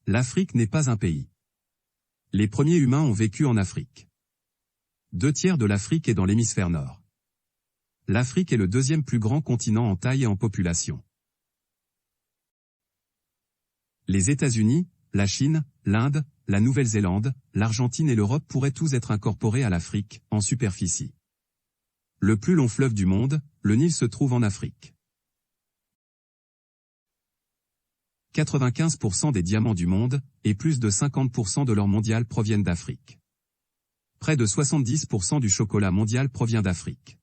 L'Afrique n'est pas un pays. Les premiers humains ont vécu en Afrique. 2/3 de l'Afrique est dans l'hémisphère nord. L'Afrique est le deuxième plus grand continent en taille et en population. Les États-Unis, la Chine, l'Inde, la Nouvelle-Zélande, l'Argentine et l'Europe pourraient tous être incorporés à l'Afrique, en superficie. Le plus long fleuve du monde, le Nil se trouve en Afrique. 95% des diamants du monde, et plus de 50% de l'or mondial proviennent d'Afrique. Près de 70% du chocolat mondial provient d'Afrique.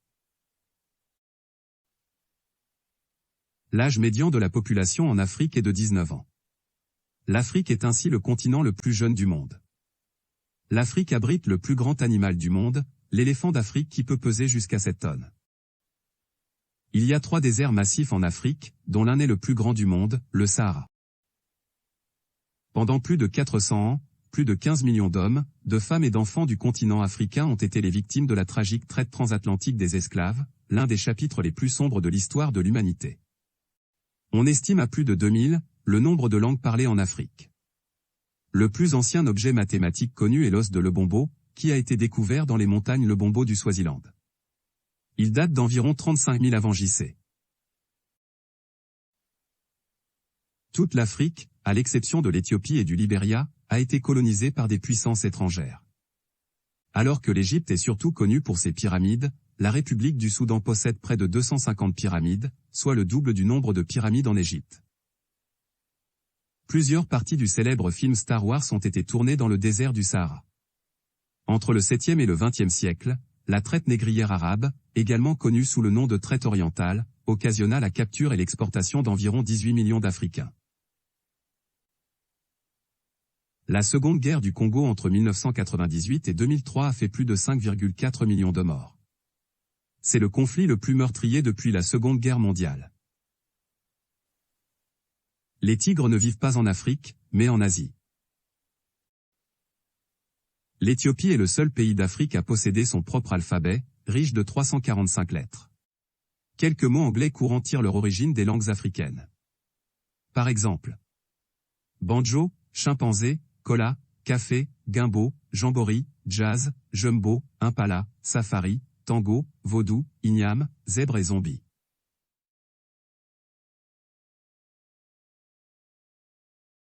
L'âge médian de la population en Afrique est de 19 ans. L'Afrique est ainsi le continent le plus jeune du monde. L'Afrique abrite le plus grand animal du monde, l'éléphant d'Afrique qui peut peser jusqu'à 7 tonnes. Il y a 3 déserts massifs en Afrique, dont l'un est le plus grand du monde, le Sahara. Pendant plus de 400 ans, plus de 15 millions d'hommes, de femmes et d'enfants du continent africain ont été les victimes de la tragique traite transatlantique des esclaves, l'un des chapitres les plus sombres de l'histoire de l'humanité. On estime à plus de 2000 le nombre de langues parlées en Afrique. Le plus ancien objet mathématique connu est l'os de Lebombo, qui a été découvert dans les montagnes Lebombo du Swaziland. Il date d'environ 35 000 avant JC. Toute l'Afrique, à l'exception de l'Éthiopie et du Libéria, a été colonisée par des puissances étrangères. Alors que l'Égypte est surtout connue pour ses pyramides, la République du Soudan possède près de 250 pyramides, soit le double du nombre de pyramides en Égypte. Plusieurs parties du célèbre film Star Wars ont été tournées dans le désert du Sahara. Entre le 7e et le 20e siècle, la traite négrière arabe, également connue sous le nom de traite orientale, occasionna la capture et l'exportation d'environ 18 millions d'Africains. La Seconde Guerre du Congo entre 1998 et 2003 a fait plus de 5,4 millions de morts. C'est le conflit le plus meurtrier depuis la Seconde Guerre mondiale. Les tigres ne vivent pas en Afrique, mais en Asie. L'Éthiopie est le seul pays d'Afrique à posséder son propre alphabet, riche de 345 lettres. Quelques mots anglais courants tirent leur origine des langues africaines. Par exemple, banjo, chimpanzé, kola, café, gimbo, jambori, jazz, jumbo, impala, safari, tango, vaudou, igname, zèbre et zombie.